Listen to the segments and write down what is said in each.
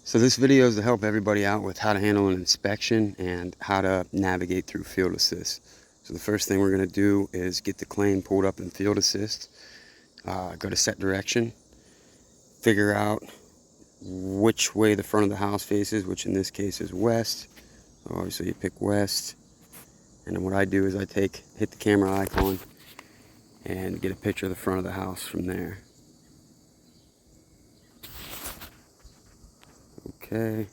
So this video is to help everybody out with how to handle an inspection and how to navigate through Field Assist. So the first thing we're going to do is get the claim pulled up in Field Assist, go to set direction, figure out which way the front of the house faces, which in this case is west. So you pick west, and then what I do is I hit the camera icon and get a picture of the front of the house from there. Okay,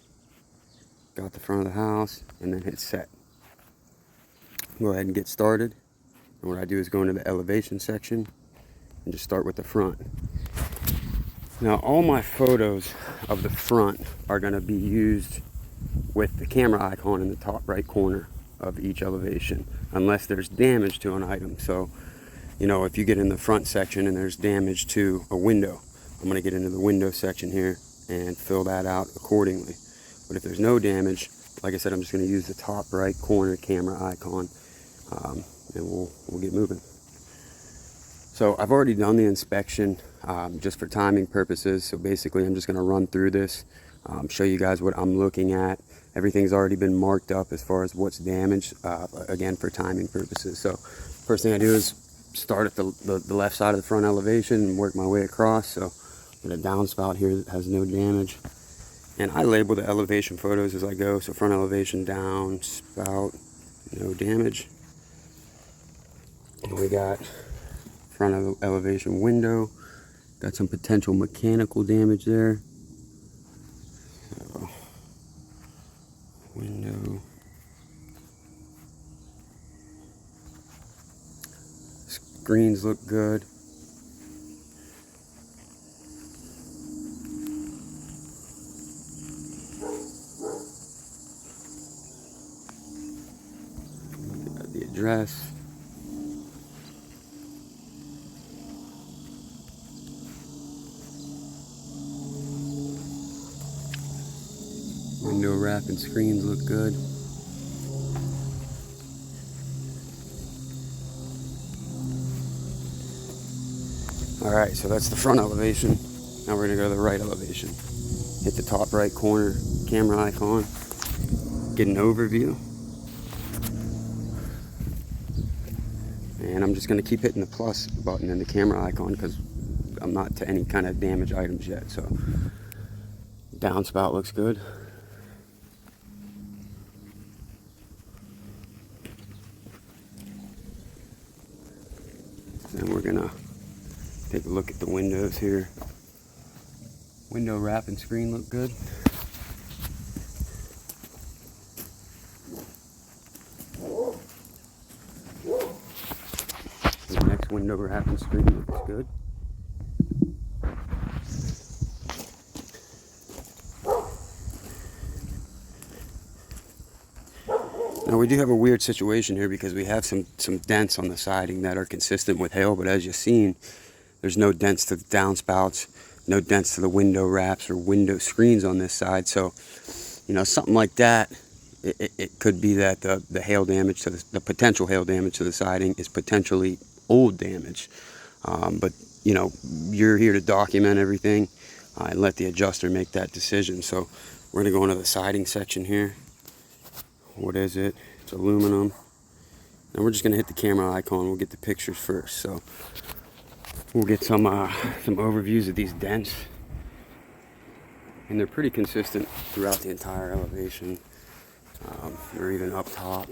got the front of the house, and then hit set. Go ahead and get started. And what I do is go into the elevation section and just start with the front. Now all my photos of the front are going to be used with the camera icon in the top right corner of each elevation, unless there's damage to an item. So, you know, if you get in the front section and there's damage to a window, I'm going to get into the window section here and fill that out accordingly. But if there's no damage, like I said, I'm just going to use the top right corner camera icon, and we'll get moving. So I've already done the inspection just for timing purposes. So basically I'm just going to run through this, show you guys what I'm looking at. Everything's already been marked up as far as what's damaged, again for timing purposes. So first thing I do is start at the left side of the front elevation and work my way across. So get a downspout here that has no damage, and I label the elevation photos as I go. So front elevation, downspout, no damage. And we got front of the elevation window, got some potential mechanical damage there. So, window, screens look good. Got the address. Window wrap and screens look good. Alright, so that's the front elevation. Now we're going to go to the right elevation. Hit the top right corner camera icon. Get an overview. And I'm just going to keep hitting the plus button and the camera icon because I'm not to any kind of damage items yet. So downspout looks good. Then we're going to take a look at the windows here. Window wrap and screen look good. The next window wrap and screen looks good. Now we do have a weird situation here because we have some dents on the siding that are consistent with hail, but as you've seen, there's no dents to the downspouts, no dents to the window wraps or window screens on this side. So, you know, something like that, it could be that the hail damage to the potential hail damage to the siding is potentially old damage. But, you know, you're here to document everything and let the adjuster make that decision. So we're going to go into the siding section here. What is it? It's aluminum. And we're just going to hit the camera icon. We'll get the pictures first. So we'll get some overviews of these dents. And they're pretty consistent throughout the entire elevation, or even up top.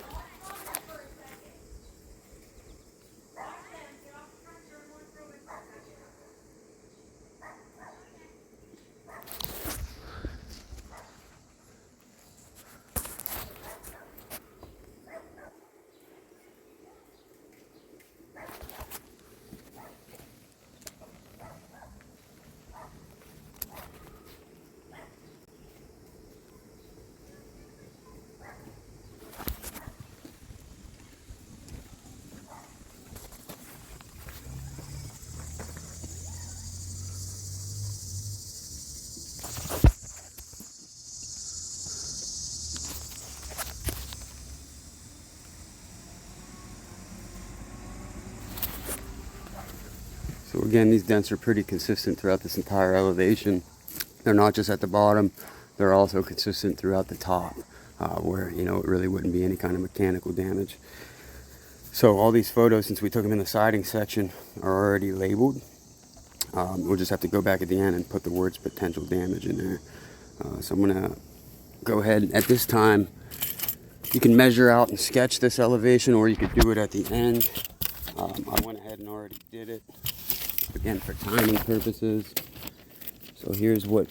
So again, these dents are pretty consistent throughout this entire elevation. They're not just at the bottom, they're also consistent throughout the top, where, you know, it really wouldn't be any kind of mechanical damage. So all these photos, since we took them in the siding section, are already labeled. We'll just have to go back at the end and put the words potential damage in there. So I'm gonna go ahead at this time. You can measure out and sketch this elevation, or you could do it at the end. I went ahead and already did it, again, for timing purposes. So here's what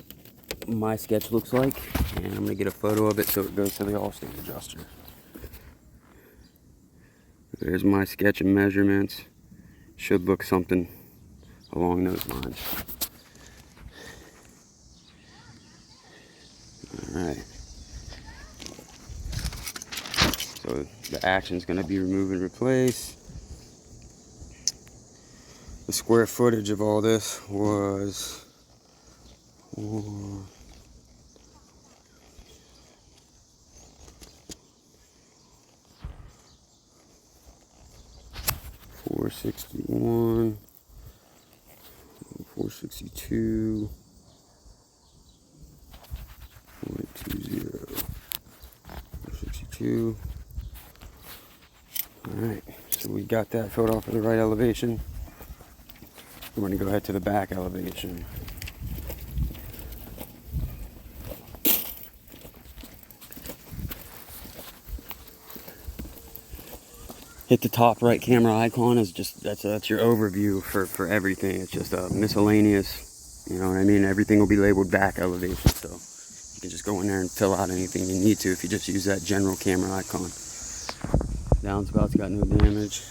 my sketch looks like, and I'm gonna get a photo of it so it goes to the All-State adjuster. There's my sketch and measurements. Should look something along those lines. Alright. So the action is going to be remove and replace. The square footage of all this was 461, 462, 0.20, 462. Alright, so we got that photo for the right elevation. We're going to go ahead to the back elevation. Hit the top right camera icon. Is just that's your overview for everything. It's just a miscellaneous, you know what I mean? Everything will be labeled back elevation, so you can just go in there and fill out anything you need to if you just use that general camera icon. Downspout's got no damage.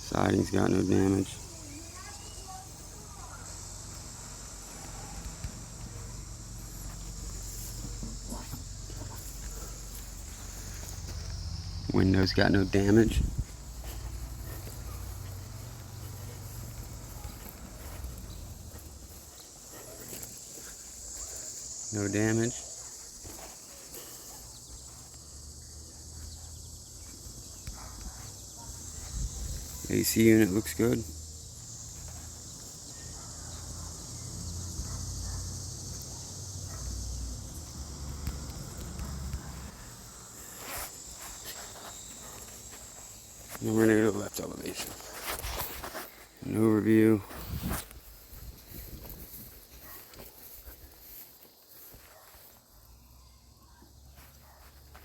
Siding's got no damage. Windows got no damage. No damage. AC unit looks good. And we're going to go to the left elevation. An overview.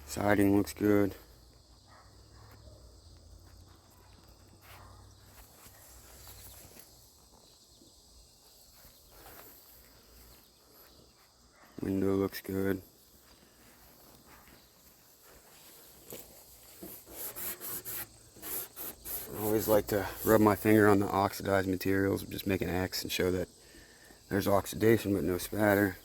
Siding looks good. Window looks good. I always like to rub my finger on the oxidized materials, just make an X and show that there's oxidation but no spatter.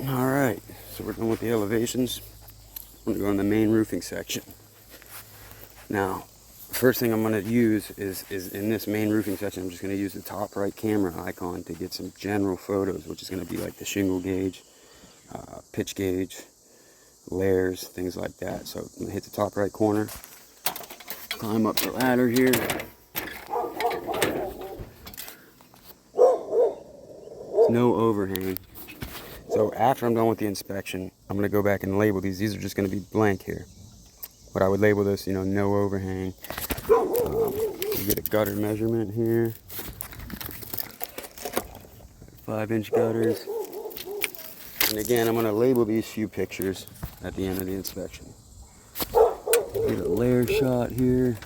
Alright, so we're done with the elevations. I'm going to go in the main roofing section. Now, first thing I'm going to use is in this main roofing section, I'm just going to use the top right camera icon to get some general photos, which is going to be like the shingle gauge, pitch gauge, layers, things like that. So I'm going to hit the top right corner, climb up the ladder here. There's no overhang. So after I'm done with the inspection, I'm going to go back and label these. These are just going to be blank here. But I would label this, you know, no overhang. You get a gutter measurement here. 5-inch gutters. And again, I'm going to label these few pictures at the end of the inspection. Get a layer shot here.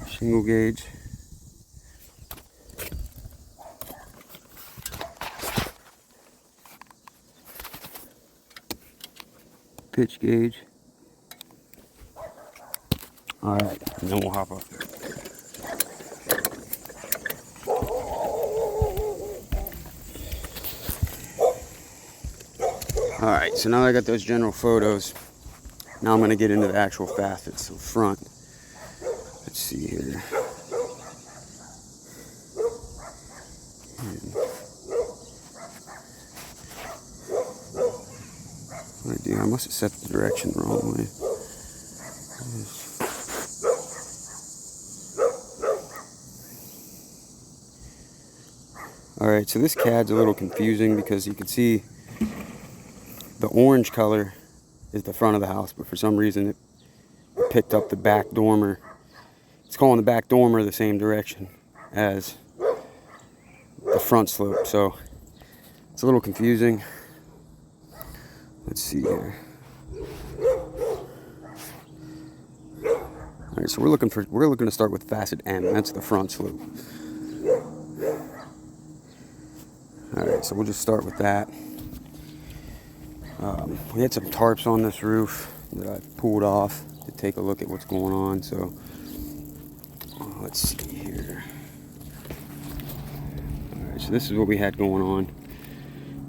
Shingle gauge. pitch gauge. Alright, and then we'll hop up there. Alright, so now that I got those general photos, now I'm going to get into the actual facets of front. Let's see here. What I do, I must have set the direction the wrong way. Alright, so this CAD's a little confusing because you can see the orange color is the front of the house, but for some reason it picked up the back dormer. It's calling the back dormer the same direction as the front slope, so it's a little confusing. Let's see here. Alright, so we're looking to start with facet M. That's the front slope. Alright, so we'll just start with that. We had some tarps on this roof that I pulled off to take a look at what's going on. So let's see here. Alright, so this is what we had going on.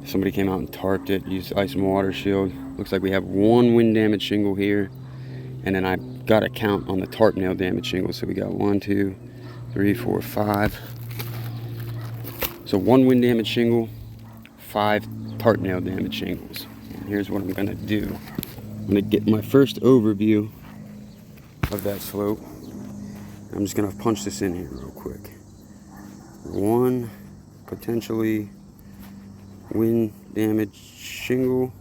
Somebody came out and tarped it, used ice and water shield. Looks like we have one wind damage shingle here, and then I got a count on the tarp nail damage shingle. So we got 1, 2, 3, 4, 5. So one wind damage shingle, 5 tarp nail damage shingles. And here's what I'm gonna do. I'm gonna get my first overview of that slope. I'm just gonna punch this in here real quick. 1 potentially wind damage shingle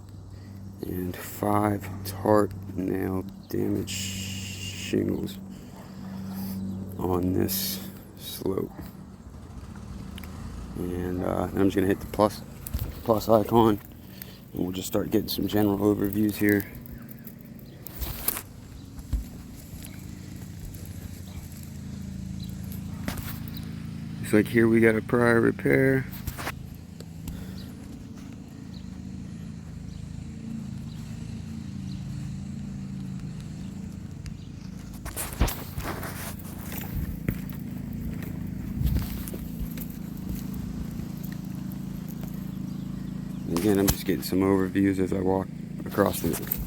and 5 tarp nail damage shingles on this slope. And I'm just gonna hit the plus icon, and we'll just start getting some general overviews here. Looks like here we got a prior repair. Again, I'm just getting some overviews as I walk across the roof.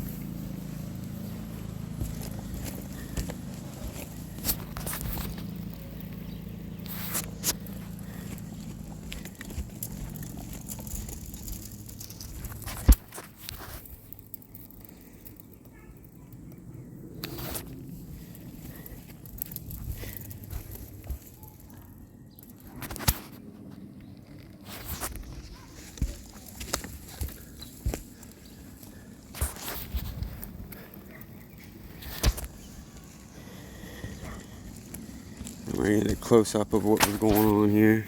I'm ready to get a close-up of what was going on here.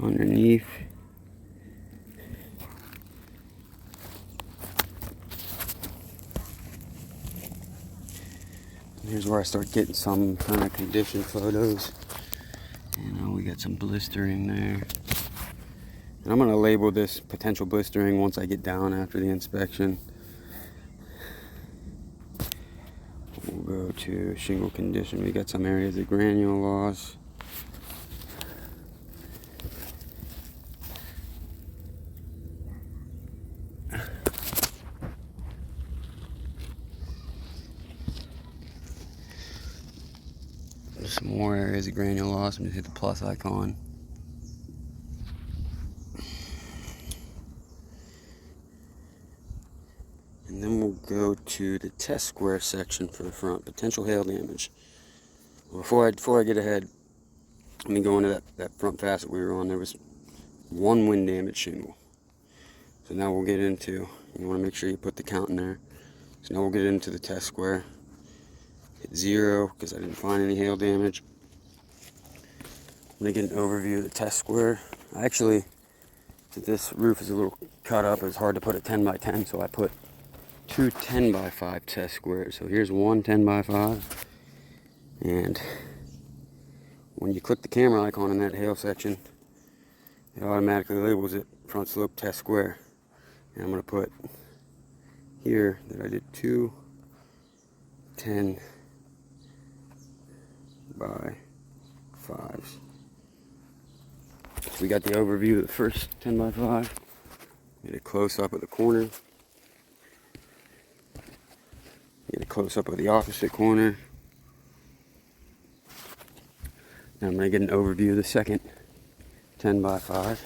Underneath. Here's where I start getting some kind of condition photos. You know, we got some blistering there. And I'm going to label this potential blistering once I get down after the inspection. We'll go to shingle condition. We got some areas of granule loss. Some more areas of granule loss. I'm going to hit the plus icon. And then we'll go to the test square section for the front. Potential hail damage. Before I get ahead, let me go into that front facet we were on. There was 1 wind damage shingle. So now we'll get into, you want to make sure you put the count in there. So now we'll get into the test square. Hit 0 because I didn't find any hail damage. I'm going to get an overview of the test square. I actually So this roof is a little cut up. It's hard to put a 10 by 10, so I put two 10 by 5 test squares. So here's one 10 by 5, and when you click the camera icon in that hail section, it automatically labels it front slope test square. And I'm going to put here that I did two 10 by 5s. So we got the overview of the first 10 by 5. Get a close up of the corner. Get a close up of the opposite corner. Now I'm going to get an overview of the second 10 by 5.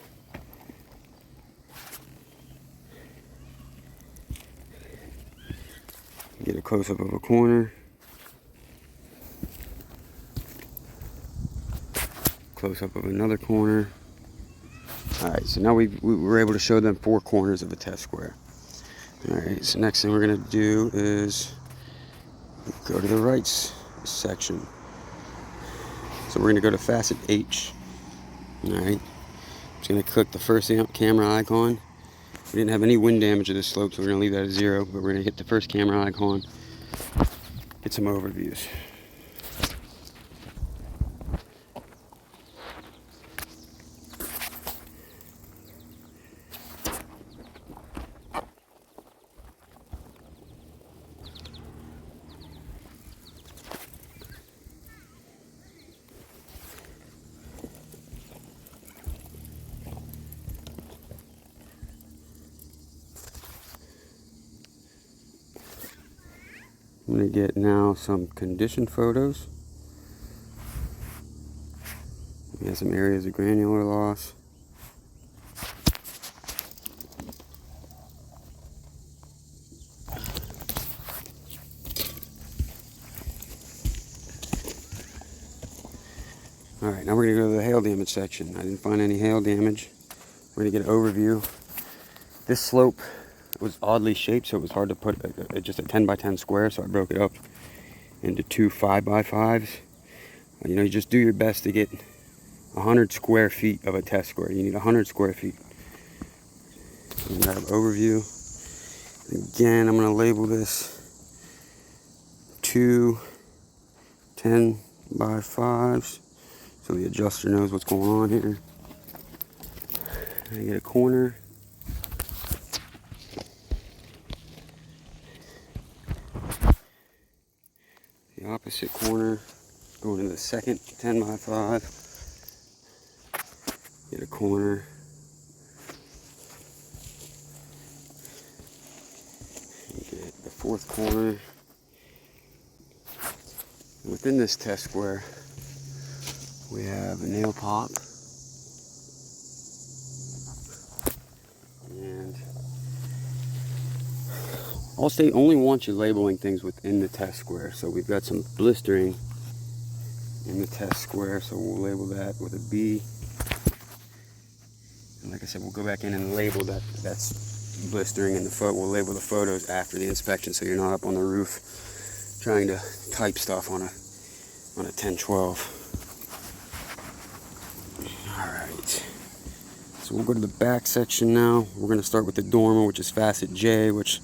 Get a close up of a corner. Close up of another corner. Alright, so now we were able to show them 4 corners of a test square. Alright, so next thing we're going to do is go to the right section. So we're going to go to facet H. Alright, just going to click the first camera icon. We didn't have any wind damage to this slope, so we're going to leave that at 0, but we're going to hit the first camera icon, get some overviews. I'm going to get now some condition photos. We have some areas of granular loss. Alright, now we're going to go to the hail damage section. I didn't find any hail damage. We're going to get an overview. This slope was oddly shaped, so it was hard to put just a 10 by 10 square, so I broke it up into two 5 by 5s. You know, you just do your best to get 100 square feet of a test square. You need 100 square feet. So we have an overview. Again, I'm going to label this two 10 by 5s, so the adjuster knows what's going on here. I get a corner. The opposite corner, going to the second 10 by 5. Get a corner. Get the fourth corner. Within this test square, we have a nail pop. And Allstate only wants you labeling things within the test square. So we've got some blistering in the test square, so we'll label that with a B. And like I said, we'll go back in and label that's blistering in the foot. We'll label the photos after the inspection, so you're not up on the roof trying to type stuff on a 1012. Alright, so we'll go to the back section now. We're going to start with the dormer, which is facet J, which,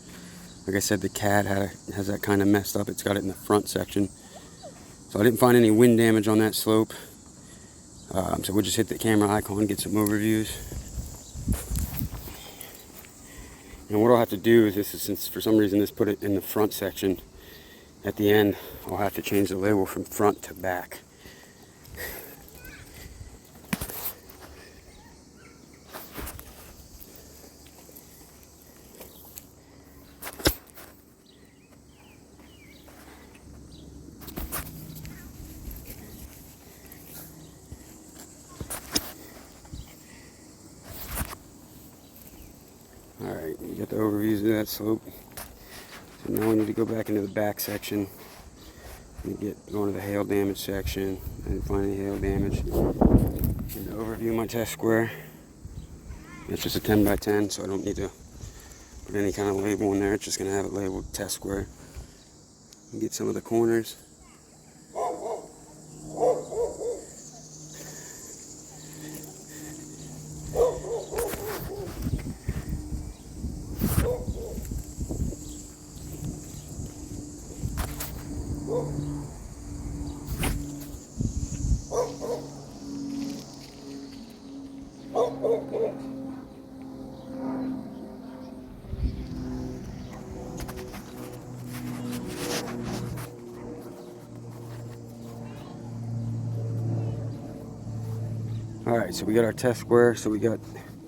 like I said, the CAD has that kind of messed up. It's got it in the front section. So I didn't find any wind damage on that slope. So we'll just hit the camera icon and get some overviews. And what I'll have to do is, since for some reason this put it in the front section, at the end I'll have to change the label from front to back. Alright, you got the overviews of that slope. So now we need to go back into the back section and going to the hail damage section. I didn't find any hail damage. And the overview of my test square. It's just a 10 by 10, so I don't need to put any kind of label in there. It's just going to have it labeled test square. And get some of the corners. Alright, so we got our test square, so we got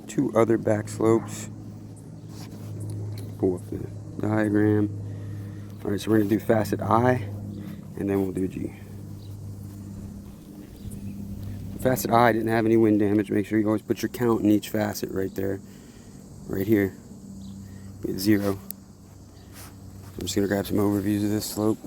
2 other back slopes. Pull up the diagram. Alright, so we're going to do facet I, and then we'll do G. Facet I didn't have any wind damage. Make sure you always put your count in each facet right there. Right here. We get 0. I'm just going to grab some overviews of this slope.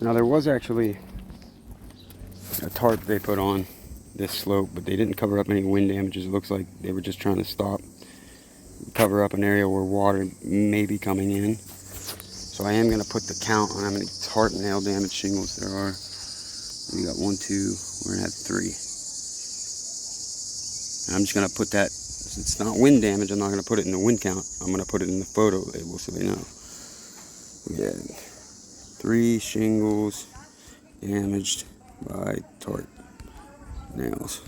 Now there was actually a tarp they put on this slope, but they didn't cover up any wind damages. It looks like they were just trying to cover up an area where water may be coming in. So I am going to put the count on how many tarp and nail damage shingles there are. We got 1, 2, we're going to have 3. And I'm just going to put that, since it's not wind damage, I'm not going to put it in the wind count. I'm going to put it in the photo label so they know. We had 3 shingles damaged by tarp nails.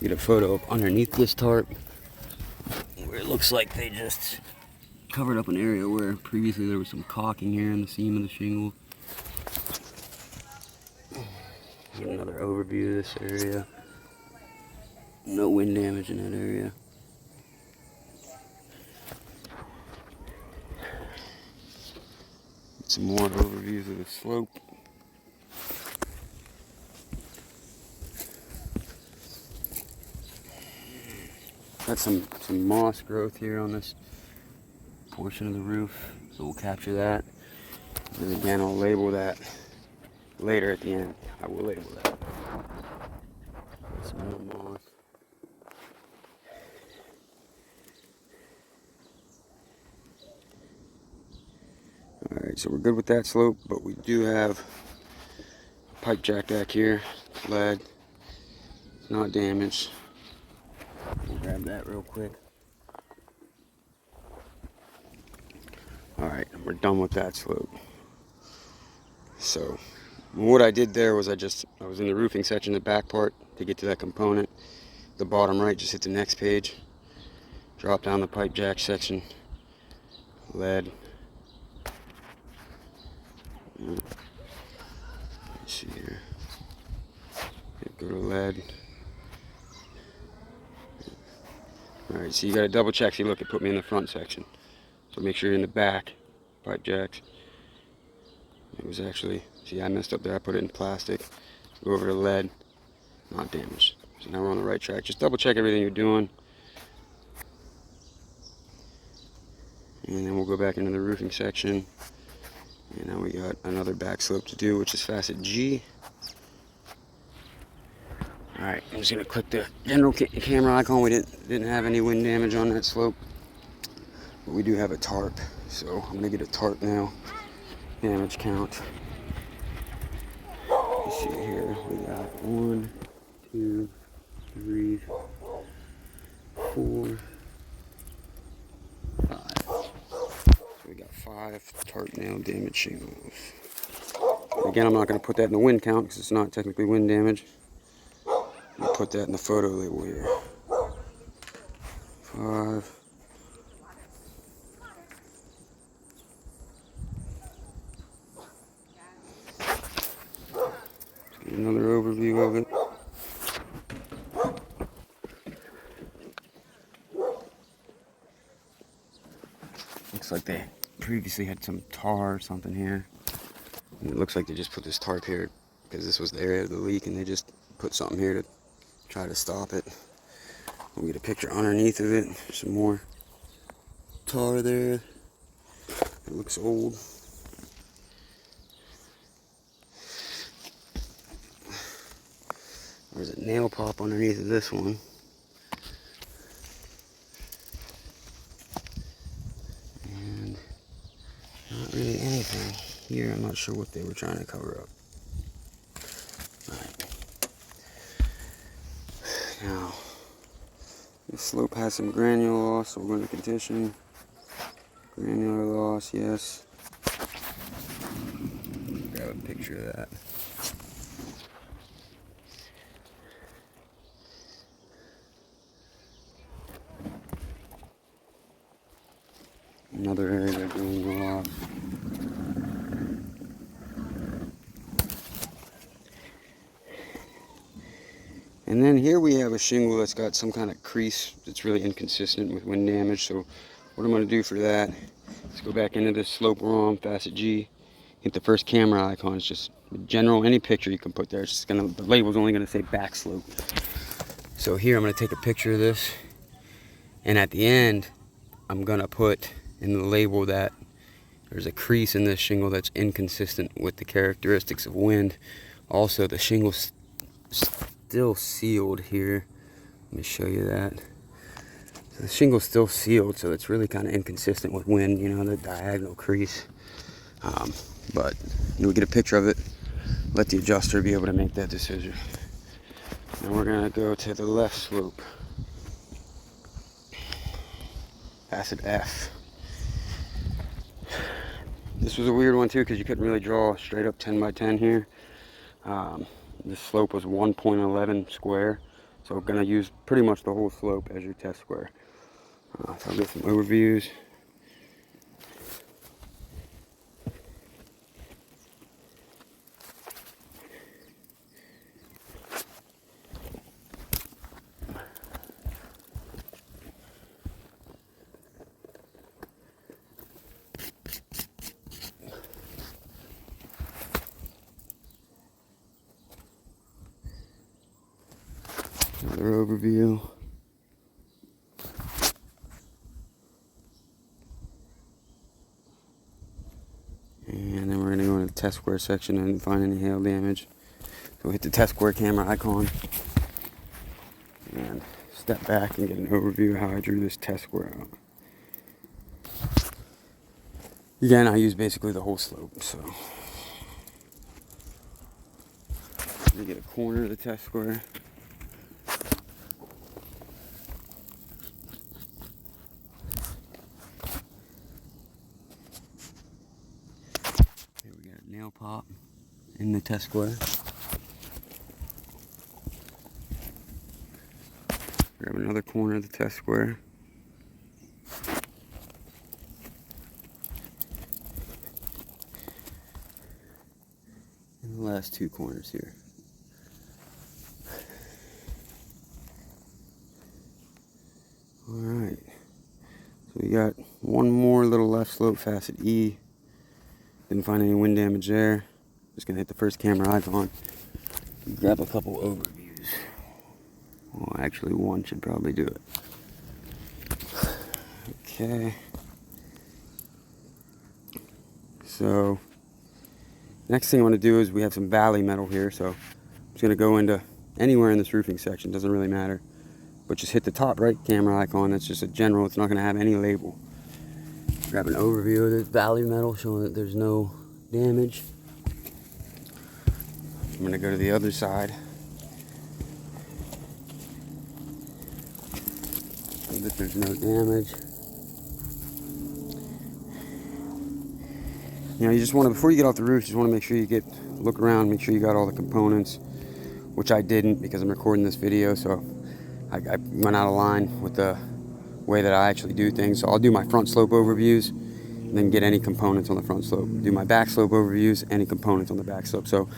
Get a photo of underneath this tarp where it looks like they just covered up an area where previously there was some caulking here in the seam of the shingle. Get another overview of this area. No wind damage in that area. Get some more overviews of the slope. Got some moss growth here on this portion of the roof, so we'll capture that. And again, I'll label that later at the end. I will label that. Some more moss. Alright, so we're good with that slope, but we do have a pipe jack back here. It's lead. It's not damaged. We'll grab that real quick. Alright, we're done with that slope. So, what I did there was I was in the roofing section, the back part, to get to that component. The bottom right, just hit the next page. Drop down the pipe jack section. Lead. Let's see here. Go to lead. Alright, so you gotta double check. See, look, it put me in the front section. So make sure you're in the back. Pipe jacks. It was actually, see, I messed up there. I put it in plastic. Go over to lead. Not damaged. So now we're on the right track. Just double check everything you're doing. And then we'll go back into the roofing section. And now we got another back slope to do, which is facet G. Alright, I'm just going to click the general camera icon. We didn't have any wind damage on that slope. But we do have a tarp. So I'm going to get a tarp now. Damage count. Let's see here. We got 1, 2, 3, 4, 5. So we got 5 tarp nail damage shingles. Again, I'm not going to put that in the wind count because it's not technically wind damage. I'll put that in the photo label here. 5. Let's get another overview of it. Looks like they previously had some tar or something here. And it looks like they just put this tarp here because this was the area of the leak, and they just put something here to try to stop it. We'll get a picture underneath of it. Some more tar there. It looks old. There's a nail pop underneath of this one. And not really anything here. I'm not sure what they were trying to cover up. Alright. Now, The slope has some granular loss, so we're going to condition. Granular loss, yes. Grab a picture of that. Another area of granular loss. And then here we have a shingle that's got some kind of crease that's really inconsistent with wind damage. So what I'm going to do for that is go back into this slope ROM, facet G, hit the first camera icon. It's just general, any picture you can put there. It's just gonna, the label's only going to say back slope. So here I'm going to take a picture of this, and at the end I'm going to put in the label that there's a crease in this shingle that's inconsistent with the characteristics of wind. Also, the shingle's still sealed here. Let me show you that. So the shingle's still sealed, so it's really kind of inconsistent with wind, you know, the diagonal crease. But we get a picture of it, let the adjuster be able to make that decision. Now we're gonna go to the left slope. Facet F. This was a weird one too, because you couldn't really draw straight up 10 by 10 here. This slope was 1.11 square, so we're going to use pretty much the whole slope as your test square. So I'll get some overviews. Another overview. And then we're going to go into the test square section and find any hail damage. So we'll hit the test square camera icon and step back and get an overview of how I drew this test square out. Again, I use basically the whole slope, so let me get a corner of the test square. Here we got a nail pop in the test square. Grab another corner of the test square. And the last two corners here. Alright. So we got one more little left slope, facet E. Didn't find any wind damage there. Just gonna hit the first camera icon. Grab a couple overviews. Well, actually one should probably do it. Okay. So next thing I want to do is we have some valley metal here, so I'm just going to go into anywhere in this roofing section, doesn't really matter, but just hit the top right camera icon. That's just a general, it's not going to have any label. Grab an overview of this valley metal showing that there's no damage. I'm going to go to the other side, so that there's no damage. You know, you just want to, before you get off the roof, you just want to make sure you look around, make sure you got all the components, which I didn't because I'm recording this video, so I went out of line with the way that I actually do things. So I'll do my front slope overviews, and then get any components on the front slope. Do my back slope overviews, any components on the back slope. So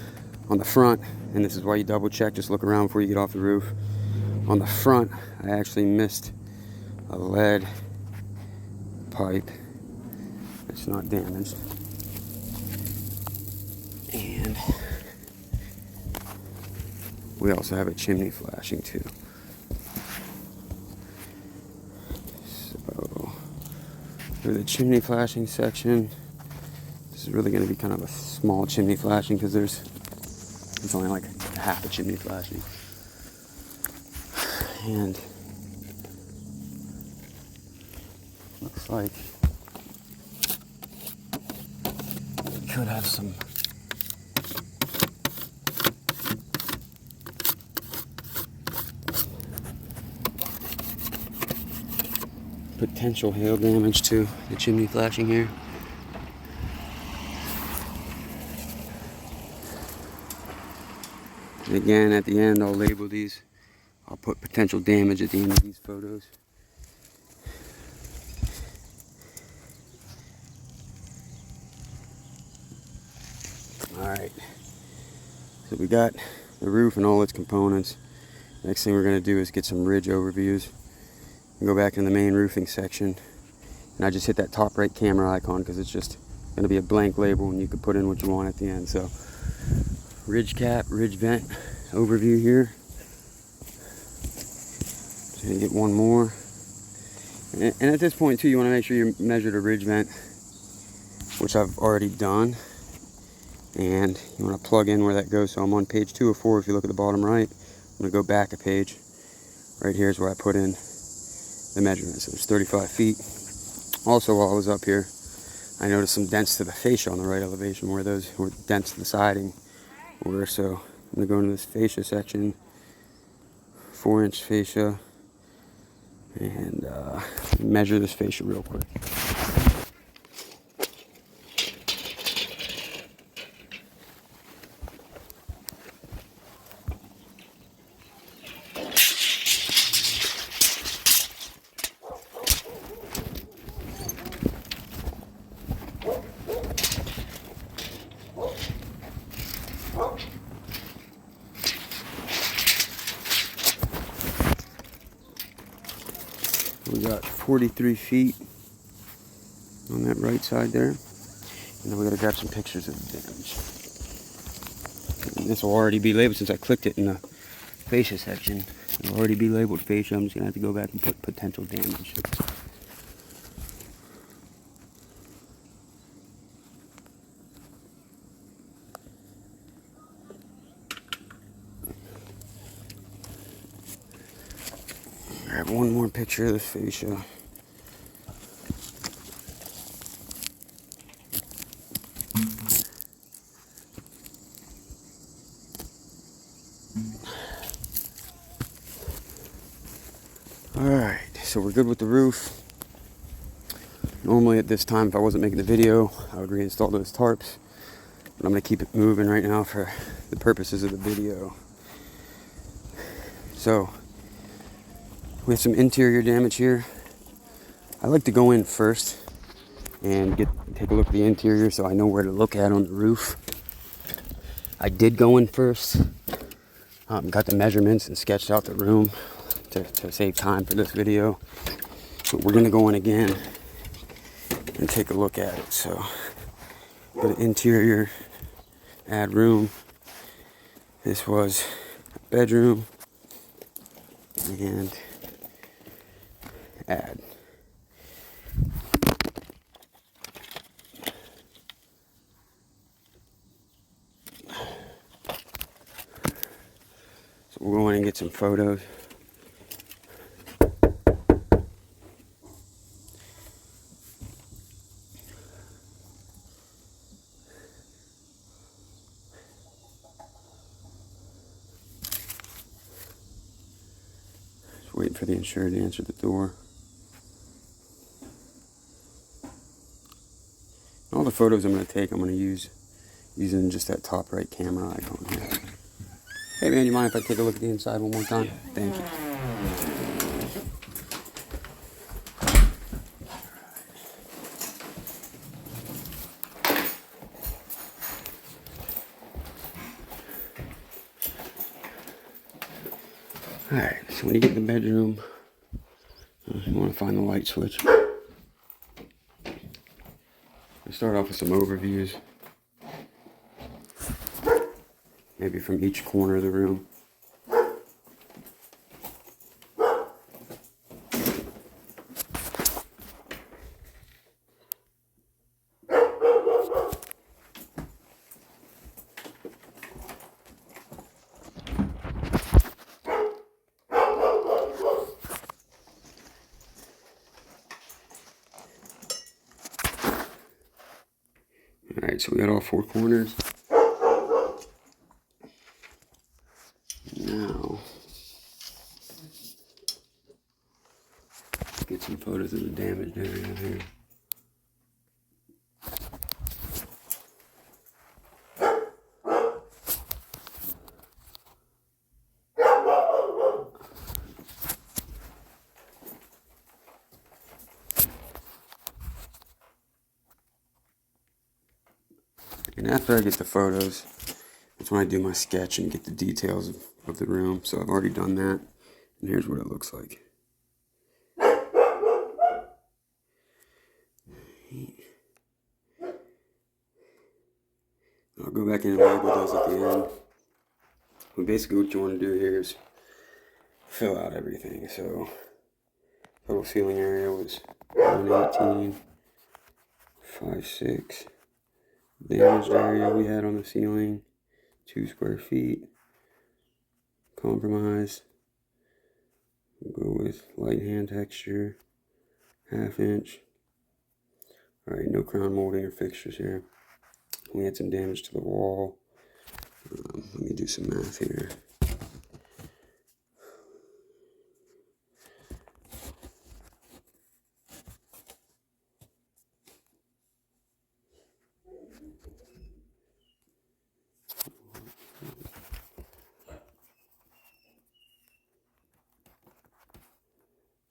on the front, and this is why you double check, just look around before you get off the roof. On the front, I actually missed a lead pipe. It's not damaged. And we also have a chimney flashing too. So for the chimney flashing section, this is really going to be kind of a small chimney flashing because it's only like half a chimney flashing. And looks like we could have some potential hail damage to the chimney flashing here. And again, at the end, I'll label these. I'll put potential damage at the end of these photos. Alright, so we got the roof and all its components. Next thing we're going to do is get some ridge overviews. Go back in the main roofing section. And I just hit that top right camera icon because it's just going to be a blank label and you can put in what you want at the end. So, ridge cap, ridge vent overview here. Just going to get one more. And at this point too, you want to make sure you measure the ridge vent, which I've already done. And you want to plug in where that goes. So I'm on page 2 of 4. If you look at the bottom right, I'm going to go back a page. Right here is where I put in the measurements. So it's 35 feet. Also, while I was up here, I noticed some dents to the fascia on the right elevation where those were dents to the siding were. So I'm going to go into this fascia section, 4-inch fascia, and measure this fascia real quick. We got 43 feet on that right side there. And then we gotta grab some pictures of the damage. And this will already be labeled since I clicked it in the fascia section. It'll already be labeled fascia. I'm just gonna have to go back and put potential damage. Grab one more picture of the fascia. Alright, so we're good with the roof. Normally at this time, if I wasn't making the video, I would reinstall those tarps. But I'm going to keep it moving right now for the purposes of the video. So, we have some interior damage here. I like to go in first and take a look at the interior so I know where to look at on the roof. I did go in first, got the measurements and sketched out the room to save time for this video. But we're gonna go in again and take a look at it. So, go to interior, add room. This was a bedroom and add. So we'll go in and get some photos. Just waiting for the insured to answer the door. All the photos I'm going to take, I'm going to use using just that top right camera icon here. Hey man, you mind if I take a look at the inside one more time? Yeah. Thank you. Alright, so when you get in the bedroom, you want to find the light switch. I'll start off with some overviews. Maybe from each corner of the room. Alright, so we got all 4 corners. Now, Get some photos of the damaged area here. And after I get the photos, that's when I do my sketch and get the details of the room. So I've already done that. And here's what it looks like. I'll go back in and label those at the end. But basically what you want to do here is fill out everything. So total ceiling area was 118, 5'6". Damaged area we had on the ceiling, 2 square feet. Compromise. We'll go with light hand texture, 1/2 inch. Alright, no crown molding or fixtures here. We had some damage to the wall. Let me do some math here.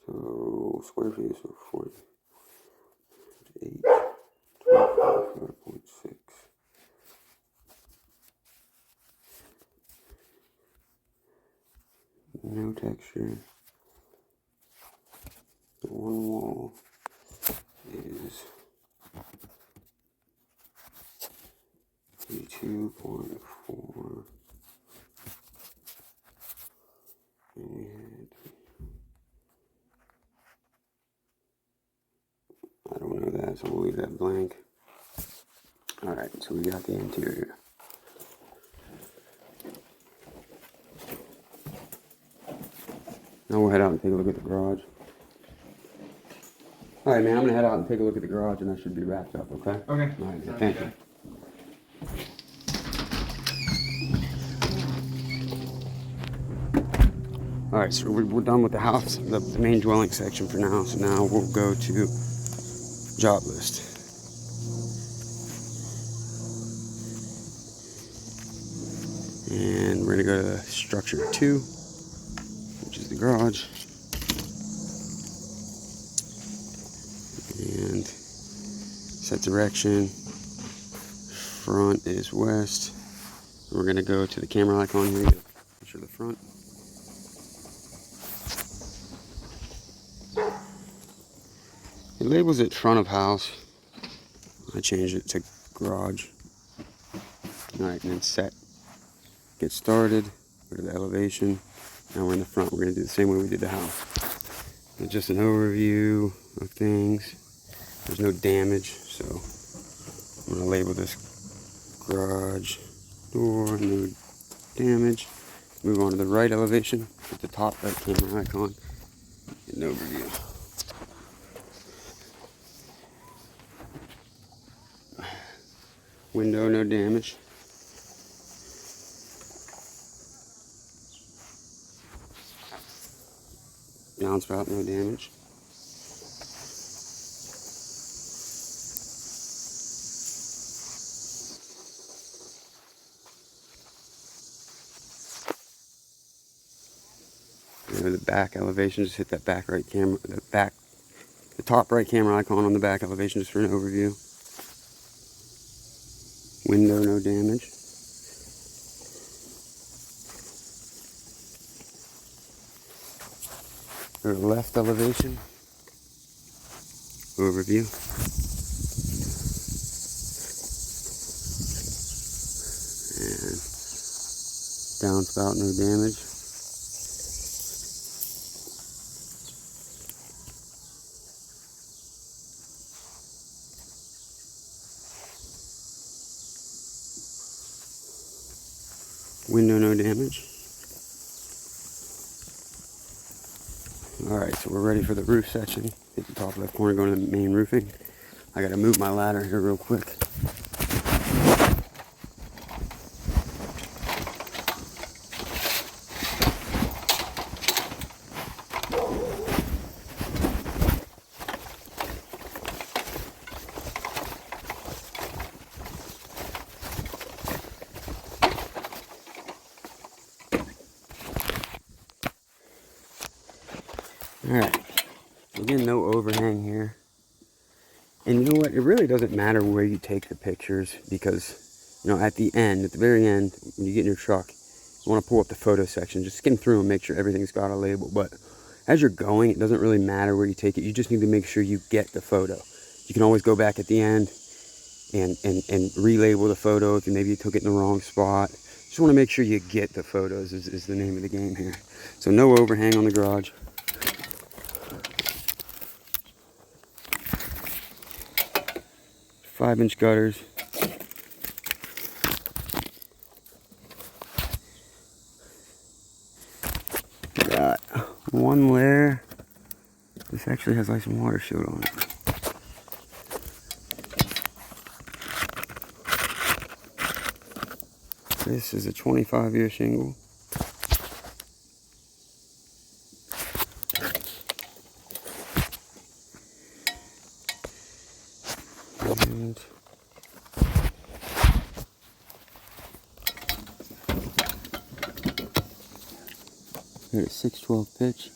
So square feet is 48, 25.6. No texture. The one wall is 32.4. And we had, I don't know that, so we'll leave that blank. Alright, so we got the interior. Now we'll head out and take a look at the garage. Alright, man, I'm gonna head out and take a look at the garage and that should be wrapped up, okay? Okay. Alright, man, thank you. Alright, so we're done with the house, the main dwelling section for now. So now we'll go to job list. And we're gonna go to structure 2, which is the garage. And set direction. Front is west. We're gonna go to the camera icon here, get a picture of the front. It labels it front of house. I changed it to garage. Alright, and then set. Get started. Go to the elevation. Now we're in the front. We're going to do the same way we did the house. And just an overview of things. There's no damage, so I'm going to label this garage door, no damage. Move on to the right elevation. At the top right camera icon. Get an overview. Window, no damage. Downspout, no damage. And the back elevation, just hit that back right camera, the top right camera icon on the back elevation just for an overview. Window, no damage. Go to the left elevation. Overview. And downspout, no damage. Window, no damage. Alright, so we're ready for the roof section. Hit the top left corner, going to the main roofing. I gotta move my ladder here real quick. Alright, again, no overhang here. And you know what, it really doesn't matter where you take the pictures, because, you know, at the end, at the very end, when you get in your truck, you want to pull up the photo section, just skim through and make sure everything's got a label. But as you're going, it doesn't really matter where you take it, you just need to make sure you get the photo. You can always go back at the end and relabel the photo if maybe you took it in the wrong spot. Just want to make sure you get the photos is the name of the game here. So no overhang on the garage. Five-inch gutters. Got one layer. This actually has like some water shield on it. This is a 25-year shingle. And here's a 612 pitch.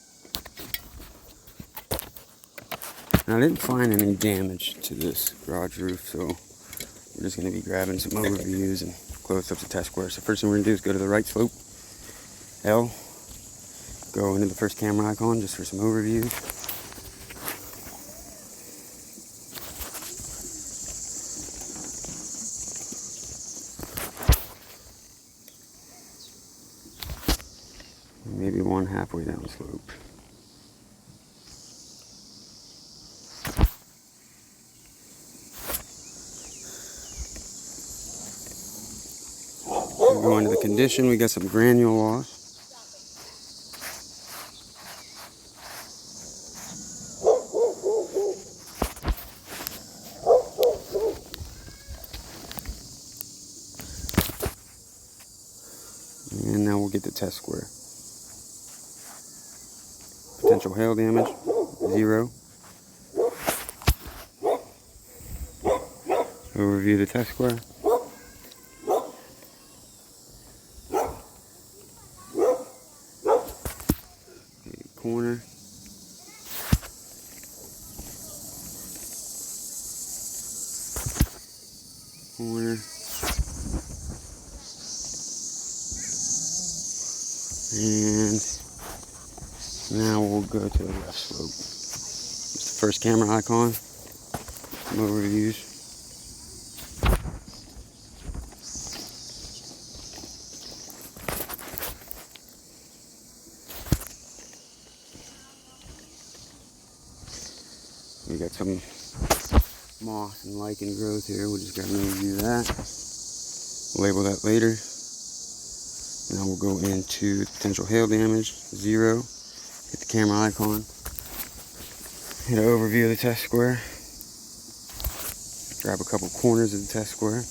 And I didn't find any damage to this garage roof, so we're just going to be grabbing some overviews and close-ups of test squares. So first thing we're going to do is go to the right slope, L, go into the first camera icon just for some overviews. Maybe one halfway down the slope. We're going to the condition, we got some granule loss. And now we'll get the test square. Potential hail damage, 0. Overview the test square. Okay, corner. Corner. And now we'll go to the left slope. It's the first camera icon. Some overviews. We got some moss and lichen growth here. We'll just grab an overview of that. Label that later. Now we'll go into potential hail damage, 0. Hit the camera icon. Hit an overview of the test square. Grab a couple corners of the test square.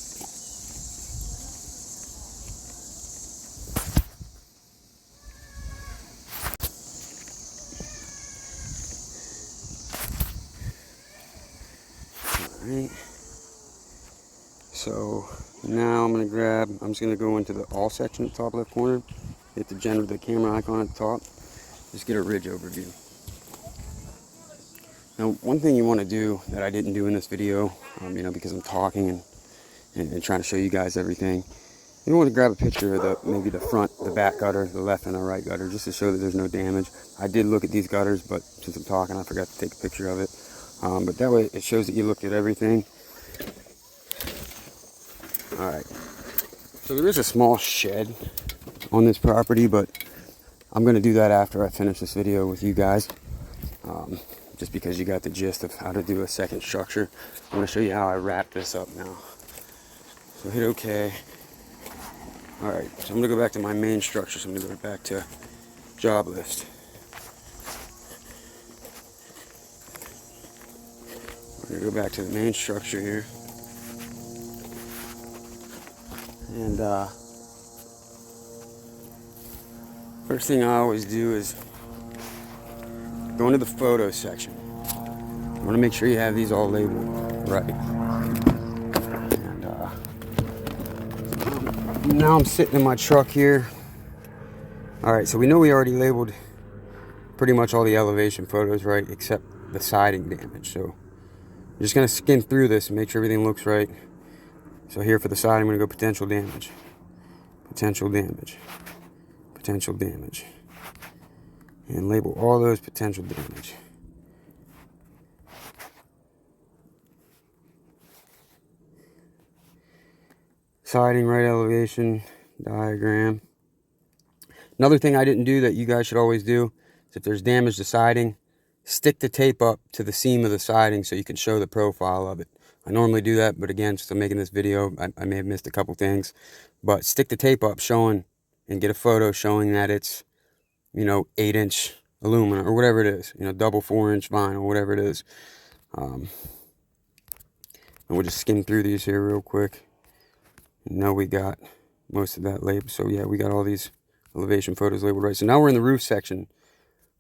Alright. So now I'm just going to go into the all section at the top left corner. Hit the camera icon at the top. Just get a ridge overview. Now, one thing you want to do that I didn't do in this video, you know, because I'm talking and trying to show you guys everything, you want to grab a picture of maybe the front, the back gutter, the left and the right gutter, just to show that there's no damage. I did look at these gutters, but since I'm talking, I forgot to take a picture of it. But that way it shows that you looked at everything. Alright, so there is a small shed on this property, but I'm going to do that after I finish this video with you guys. Just because you got the gist of how to do a second structure. I'm going to show you how I wrap this up now. So hit OK. Alright, so I'm going to go back to my main structure. So I'm going to go back to job list. I'm going to go back to the main structure here. And first thing I always do is go into the photo section. You want to make sure you have these all labeled right. And now I'm sitting in my truck here. Alright, so we know we already labeled pretty much all the elevation photos right, except the siding damage. So I'm just going to skim through this and make sure everything looks right. So here for the siding, I'm going to go potential damage, potential damage, potential damage, and label all those potential damage. Siding right elevation diagram. Another thing I didn't do that you guys should always do is if there's damage to siding, stick the tape up to the seam of the siding so you can show the profile of it. I normally do that, but again, just I'm making this video, I may have missed a couple things. But stick the tape up showing, and get a photo showing that it's, you know, 8-inch aluminum or whatever it is, you know, double 4-inch vinyl, whatever it is. And we'll just skim through these here real quick. Now we got most of that labeled. So yeah, we got all these elevation photos labeled right. So now we're in the roof section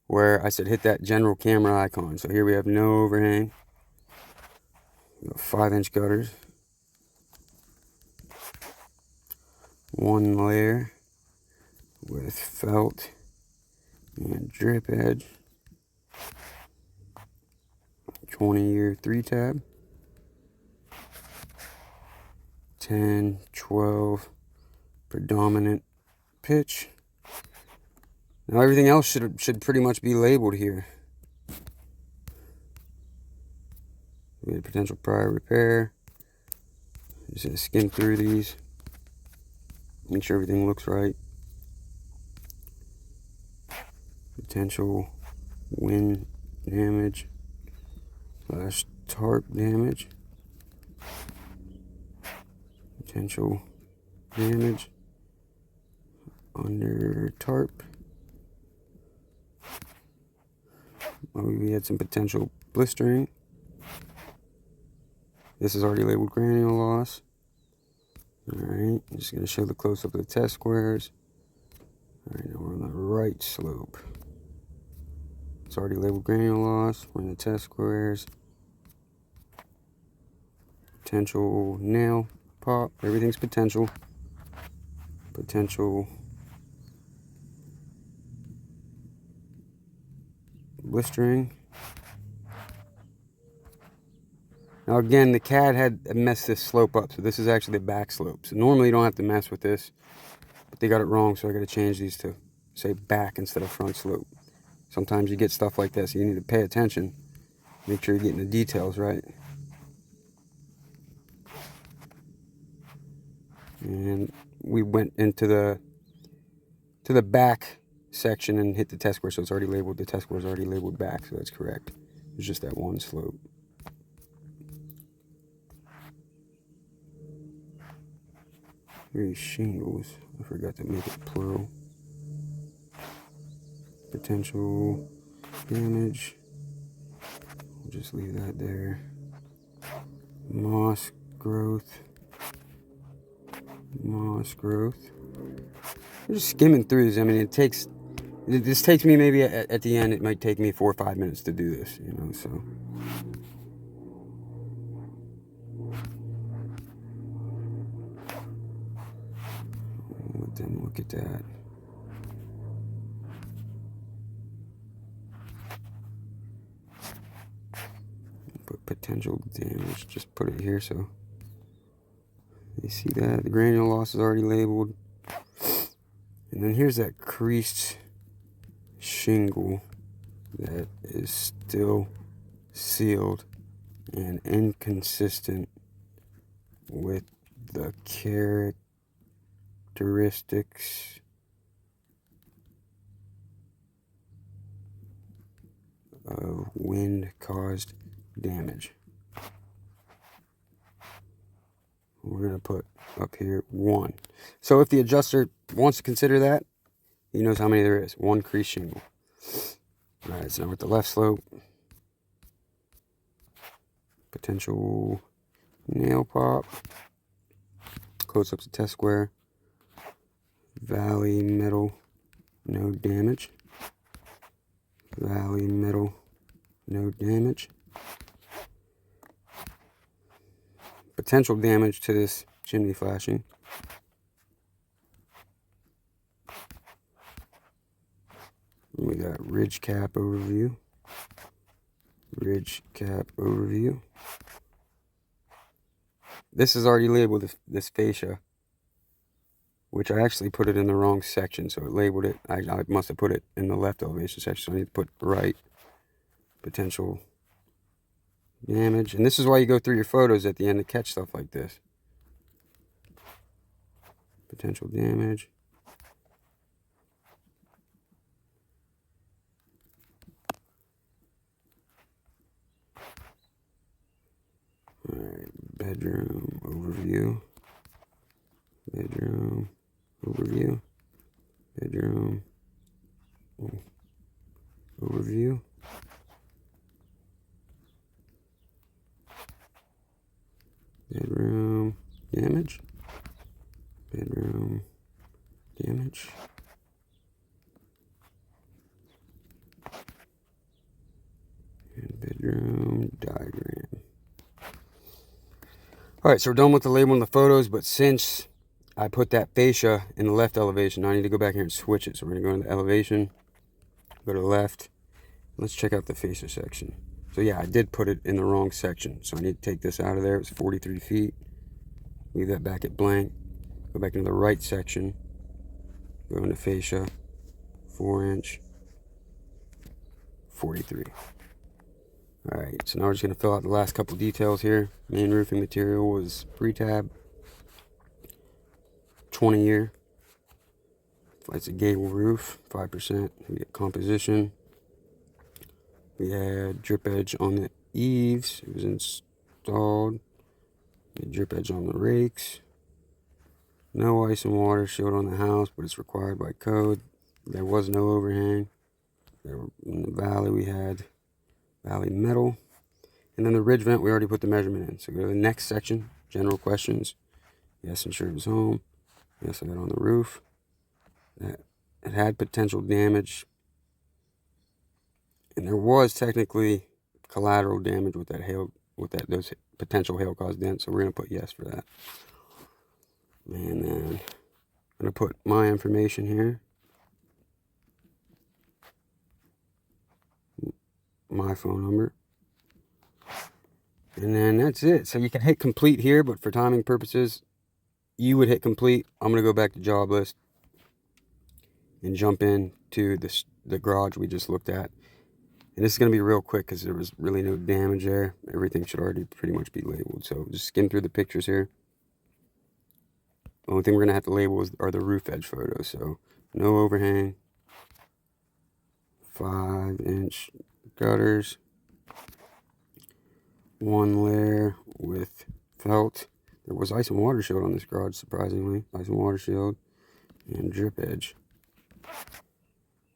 where I said hit that general camera icon. So here we have no overhang. We got 5-inch gutters. 1 layer with felt and drip edge. 20-year 3-tab. 10, 12 predominant pitch. Now everything else should pretty much be labeled here. We had potential prior repair. Just gonna skim through these. Make sure everything looks right. Potential wind damage / tarp damage. Potential damage under tarp. We had some potential blistering. This is already labeled granule loss. Alright, I'm just going to show the close-up of the test squares. Alright, now we're on the right slope. It's already labeled granule loss. We're in the test squares. Potential nail pop. Everything's potential. Potential blistering. Now again, the CAD had messed this slope up, so this is actually the back slope. So normally you don't have to mess with this, but they got it wrong, so I got to change these to say back instead of front slope. Sometimes you get stuff like this, so you need to pay attention. Make sure you're getting the details right. And we went into the back section and hit the test square, so it's already labeled. The test square is already labeled back, so that's correct. It's just that one slope. Here's shingles. I forgot to make it plural. Potential damage. We'll just leave that there. Moss growth. Moss growth. I'm just skimming through this. I mean, this takes me maybe at the end, it might take me 4 or 5 minutes to do this, you know, so. Let them look at that. Put potential damage, just put it here so you see that. The granule loss is already labeled. And then here's that creased shingle that is still sealed and inconsistent with the characteristics of wind-caused damage. We're going to put up here 1. So if the adjuster wants to consider that, he knows how many there is. 1 crease shingle. Alright, so now with the left slope. Potential nail pop. Close up to test square. Valley metal, no damage. Valley metal, no damage. Potential damage to this chimney flashing. We got ridge cap overview. Ridge cap overview. This is already labeled this fascia, which I actually put it in the wrong section, so it labeled it. I must have put it in the left elevation section, so I need to put the right. Potential damage. And this is why you go through your photos at the end to catch stuff like this. Potential damage. Alright, bedroom overview. Bedroom overview. Bedroom overview. Bedroom damage. Bedroom damage. And bedroom diagram. Alright, so we're done with the label and the photos, but since I put that fascia in the left elevation, I need to go back here and switch it. So we're going to go into the elevation, go to the left. Let's check out the fascia section. So yeah, I did put it in the wrong section. So I need to take this out of there. It's 43 feet. Leave that back at blank. Go back into the right section. Go into fascia, 4-inch, 43. Alright, so now we're just going to fill out the last couple details here. Main roofing material was pre-tab, 20-year. It's a gable roof, 5%. We get composition. We had drip edge on the eaves. It was installed. We had drip edge on the rakes. No ice and water shield on the house, but it's required by code. There was no overhang. In the valley, we had valley metal. And then the ridge vent, we already put the measurement in. So go to the next section, general questions. Yes, insured was home. Yes, I got on the roof. It had potential damage. And there was technically collateral damage with that hail, those potential hail caused dents. So we're gonna put yes for that. And then I'm gonna put my information here. My phone number. And then that's it. So you can hit complete here, but for timing purposes, you would hit complete. I'm going to go back to job list and jump into the garage we just looked at. And this is going to be real quick because there was really no damage there. Everything should already pretty much be labeled. So just skim through the pictures here. The only thing we're going to have to label are the roof edge photos. So no overhang. 5-inch gutters. 1 layer with felt. There was ice and water shield on this garage, surprisingly. Ice and water shield and drip edge.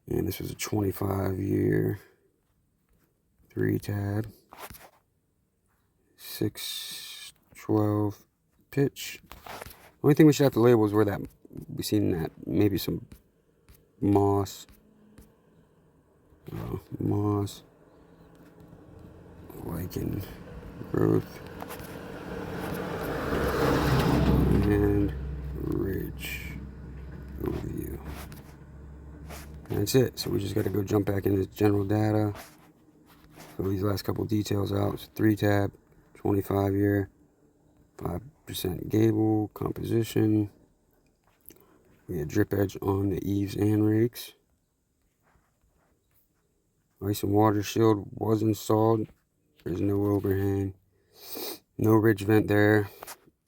And this was a 25-year 3-tab 612 pitch. Only thing we should have to label is where that we seen that maybe some moss. Moss, lichen growth, and ridge overview. And that's it. So we just got to go jump back into general data, fill these last couple details out. It's 3-tab, 25-year, 5% gable, composition. We had drip edge on the eaves and rakes. Ice and water shield was installed. There's no overhang. No ridge vent there.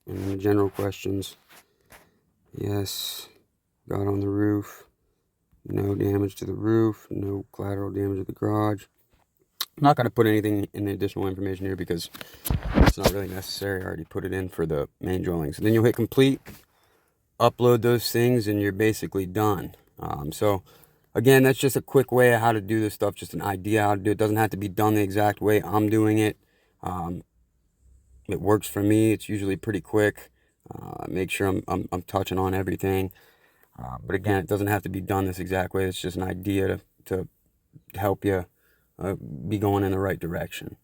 And then the general questions. Yes. Got on the roof. No damage to the roof. No collateral damage to the garage. I'm not going to put anything in the additional information here because it's not really necessary. I already put it in for the main dwellings. And then you'll hit complete. Upload those things and you're basically done. So again, that's just a quick way of how to do this stuff, just an idea how to do it. It doesn't have to be done the exact way I'm doing it. It works for me. It's usually pretty quick. Make sure I'm touching on everything. But again, it doesn't have to be done this exact way. It's just an idea to help you be going in the right direction.